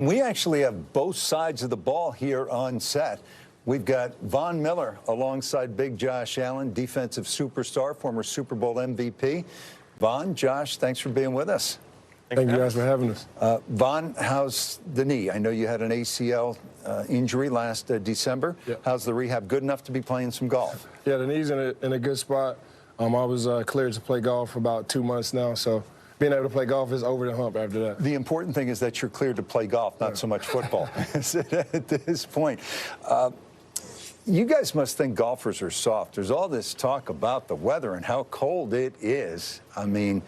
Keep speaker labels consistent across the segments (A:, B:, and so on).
A: We actually have both sides of the ball here on set. We've got Von Miller alongside Big Josh Allen, defensive superstar, former Super Bowl MVP. Von, Josh, thanks for being with us.
B: Thank you guys for having us.
A: Von, how's the knee? I know you had an ACL injury last December.
B: Yep.
A: How's the rehab? Good enough to be playing some golf?
B: Yeah, the knee's in a good spot. I was cleared to play golf for about 2 months now, so being able to play golf is over the hump after that.
A: The important thing is that you're cleared to play golf, not so much football at this point. You guys must think golfers are soft. There's all this talk about the weather and how cold it is. I mean,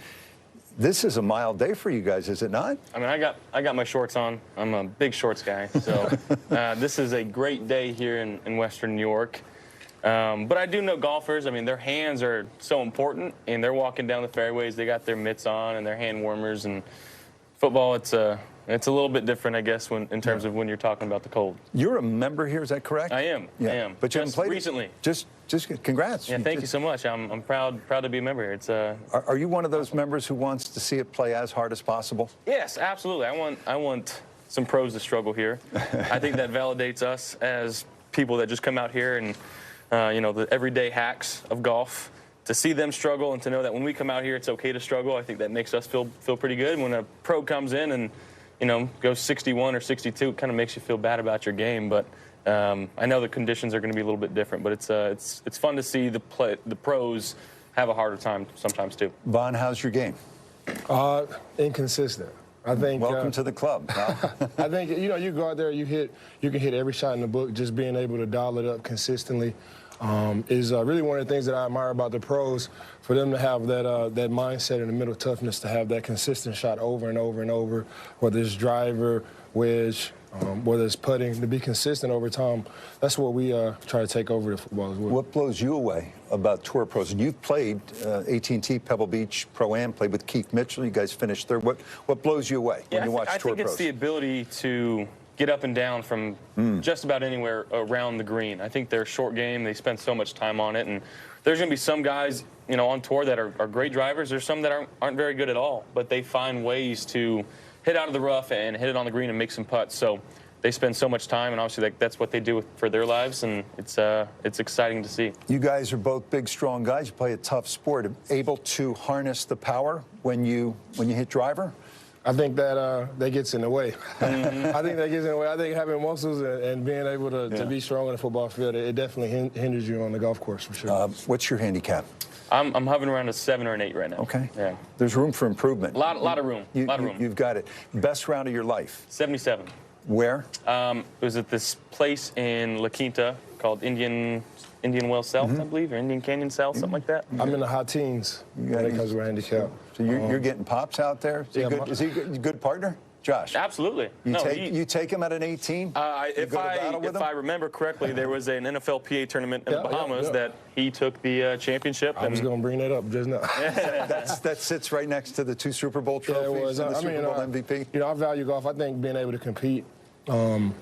A: this is a mild day for you guys, is it not?
C: I mean, I got my shorts on. I'm a big shorts guy, so this is a great day here in Western New York. But I do know golfers. I mean, their hands are so important, and they're walking down the fairways. They got their mitts on and their hand warmers. And football, it's a little bit different, I guess, in terms of when you're talking about the cold.
A: You're a member here, is that correct?
C: I am.
A: Yeah.
C: I am.
A: But you haven't played
C: recently.
A: Just congrats.
C: Yeah, thank you so much. I'm proud to be a member here. It's
A: Are you one of those members who wants to see it play as hard as possible?
C: Yes, absolutely. I want some pros to struggle here. I think that validates us as people that just come out here and you know, the everyday hacks of golf. To see them struggle and to know that when we come out here, it's okay to struggle. I think that makes us feel pretty good. When a pro comes in and, you know, goes 61 or 62, it kind of makes you feel bad about your game. But I know the conditions are going to be a little bit different. But it's fun to see the pros have a harder time sometimes too.
A: Von, how's your game?
B: Inconsistent. I think.
A: Welcome to the club.
B: I think, you know, you go out there, you can hit every shot in the book. Just being able to dial it up consistently is really one of the things that I admire about the pros. For them to have that mindset and the mental toughness to have that consistent shot over and over and over, whether it's driver, wedge, whether it's putting, to be consistent over time. That's what we try to take over the football as well.
A: What blows you away about tour pros? You've played AT&T, Pebble Beach, Pro-Am, played with Keith Mitchell. You guys finished third. What blows you away when you watch tour pros?
C: I think it's the ability to get up and down from just about anywhere around the green. I think they're a short game. They spend so much time on it. And there's going to be some guys, you know, on tour that are great drivers. There's some that aren't very good at all, but they find ways to hit out of the rough and hit it on the green and make some putts. So they spend so much time, and obviously that's what they do for their lives, and it's exciting to see. You
A: guys are both big, strong guys. You play a tough sport. Able to harness the power when you hit driver?
B: I think that gets in the way. I think that gets in the way. I think having muscles and being able to be strong in the football field, it definitely hinders you on the golf course for sure.
A: What's your handicap?
C: I'm hovering around a 7 or an 8 right now.
A: Okay.
C: Yeah.
A: There's room for improvement.
C: A lot of room.
A: You've got it. Best round of your life?
C: 77.
A: Where?
C: It was at this place in La Quinta called Indian Wells South, I believe, or Indian Canyon South, something like that.
B: I'm in the high teens when it comes to handicap.
A: So you're getting Pops out there? Is he a good partner? Josh?
C: Absolutely.
A: You take him at an 18?
C: If I remember correctly, there was an NFLPA tournament in the Bahamas that he took the championship.
B: I was going to bring that up just now.
A: That sits right next to the 2 Super Bowl trophies and the Super Bowl MVP.
B: You know, I value golf. I think being able to compete, and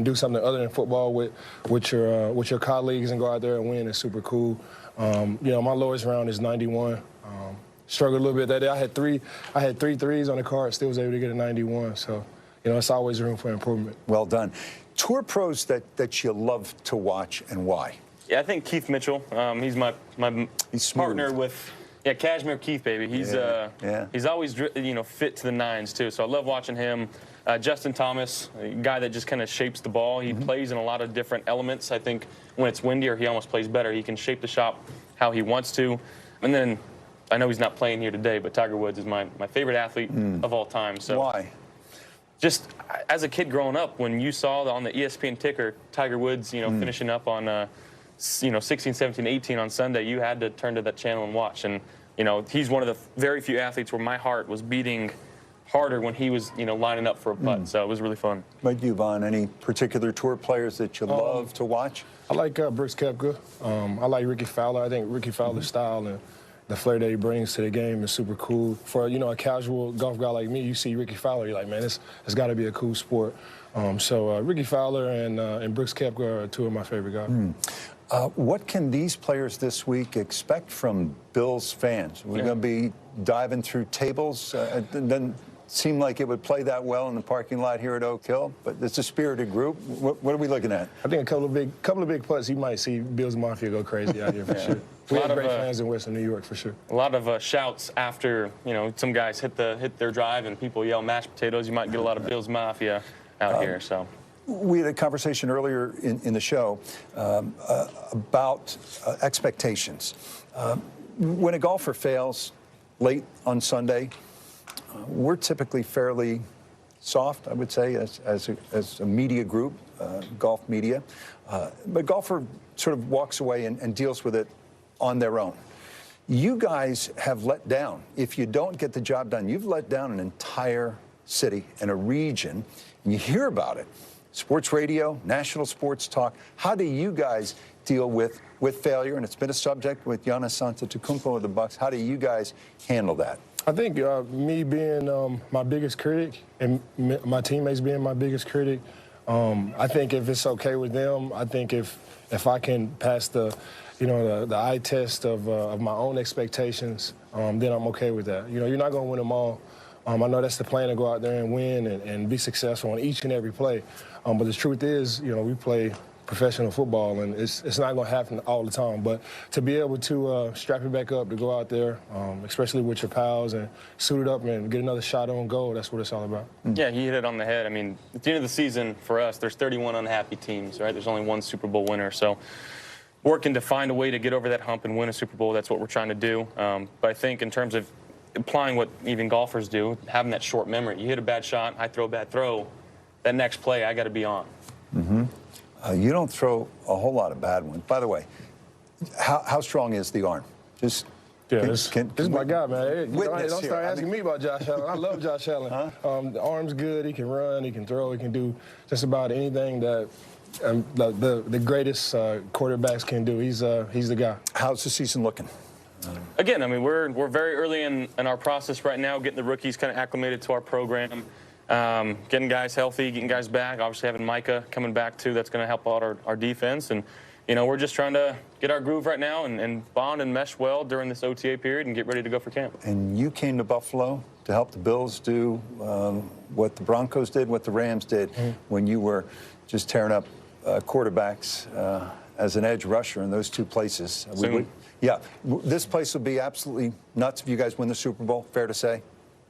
B: do something other than football with your colleagues and go out there and win is super cool. You know, my lowest round is 91. Struggled a little bit that day. I had three threes on the card, still was able to get a 91. So, you know, it's always room for improvement.
A: Well done. Tour pros that you love to watch and why?
C: Yeah, I think Keith Mitchell. He's my partner with Cashmere Keith, baby. He's always, you know, fit to the nines too. So I love watching him. Justin Thomas, a guy that just kind of shapes the ball. He plays in a lot of different elements. I think when it's windier, he almost plays better. He can shape the shot how he wants to. And then I know he's not playing here today, but Tiger Woods is my favorite athlete of all time. So
A: why?
C: Just as a kid growing up, when you saw on the ESPN ticker Tiger Woods, you know, finishing up on, you know, 16, 17, 18 on Sunday, you had to turn to that channel and watch. And you know, he's one of the very few athletes where my heart was beating harder when he was, you know, lining up for a putt. So it was really fun.
A: But you, Von, any particular tour players that you love to watch?
B: I like Brooks Koepka. I like Ricky Fowler. I think Ricky Fowler's style and the flair that he brings to the game is super cool. For, you know, a casual golf guy like me, you see Ricky Fowler, you're like, man, it's got to be a cool sport. So Ricky Fowler and Brooks Koepka are 2 of my favorite guys.
A: What can these players this week expect from Bills fans? We're going to be diving through tables, then seem like it would play that well in the parking lot here at Oak Hill, but it's a spirited group. What are we looking at?
B: I think a couple of big putts, you might see Bills Mafia go crazy out here for sure. We have great fans in Western New York for sure.
C: A lot of shouts after, some guys hit their drive and people yell mashed potatoes. You might get a lot of Bills Mafia out here. So
A: we had a conversation earlier in the show about expectations. When a golfer fails late on Sunday, we're typically fairly soft, I would say, as a media group, golf media. But golfer sort of walks away and deals with it on their own. You guys have let down. If you don't get the job done, you've let down an entire city and a region, and you hear about it. Sports radio, national sports talk. How do you guys deal with failure? And it's been a subject with Giannis Antetokounmpo of the Bucks. How do you guys handle that?
B: I think me being my biggest critic and my teammates being my biggest critic, I think if it's okay with them, I think if I can pass the eye test of my own expectations, then I'm okay with that. You're not going to win them all. I know that's the plan, to go out there and win and be successful on each and every play. But the truth is, we play professional football, and it's not going to happen all the time. But to be able to strap it back up, to go out there, especially with your pals, and suit it up and get another shot on goal, that's what it's all about.
C: Yeah, he hit it on the head. I mean, at the end of the season, for us, there's 31 unhappy teams, right? There's only one Super Bowl winner. So working to find a way to get over that hump and win a Super Bowl, that's what we're trying to do. But I think in terms of applying what even golfers do, having that short memory. You hit a bad shot, I throw a bad throw, that next play, I got to be on.
A: Mm-hmm. You don't throw a whole lot of bad ones. By the way, how strong is the arm? Just
B: this is my guy, man. Don't start
A: here.
B: asking me about Josh Allen. I love Josh Allen.
A: Huh?
B: The arm's good. He can run. He can throw. He can do just about anything that the greatest quarterbacks can do. He's the guy.
A: How's the season looking?
C: Again, I mean, we're very early in our process right now, getting the rookies kind of acclimated to our program, getting guys healthy, getting guys back. Obviously, having Micah coming back too, that's going to help out our defense. And we're just trying to get our groove right now and bond and mesh well during this OTA period and get ready to go for camp.
A: And you came to Buffalo to help the Bills do what the Broncos did, what the Rams did, when you were just tearing up quarterbacks as an edge rusher in those two places. Yeah, this place will be absolutely nuts if you guys win the Super Bowl, fair to say?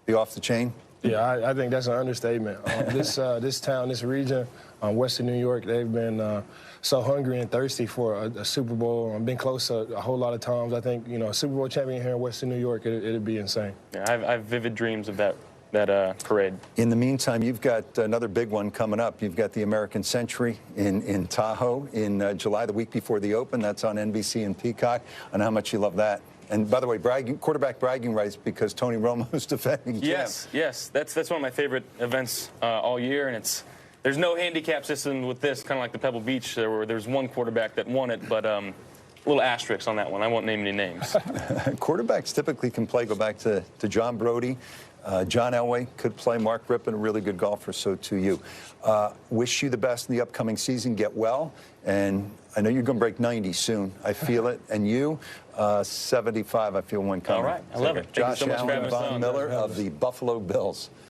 A: Be off the chain?
B: Yeah, I think that's an understatement. This town, this region, Western New York, they've been so hungry and thirsty for a Super Bowl. I've been close a whole lot of times. I think, a Super Bowl champion here in Western New York, it'd be insane.
C: Yeah, I have vivid dreams of that parade.
A: In the meantime, you've got another big one coming up. You've got the American Century in Tahoe in July, the week before the Open. That's on NBC and Peacock. And how much you love that. And by the way, quarterback bragging rights because Tony Romo's defending champ.
C: Yes. That's one of my favorite events all year, and there's no handicap system with this, kind of like the Pebble Beach, where there's one quarterback that won it, but a little asterisk on that one. I won't name any names.
A: Quarterbacks typically can play. Go back to John Brody. John Elway could play. Mark Rippon, a really good golfer, so too you. Wish you the best in the upcoming season. Get well. And I know you're going to break 90 soon. I feel it. And you, 75, I feel one coming.
C: All right. I love it.
A: Josh
C: Thank you so much for
A: Allen,
C: having us
A: Von
C: on.
A: Miller of the Buffalo Bills.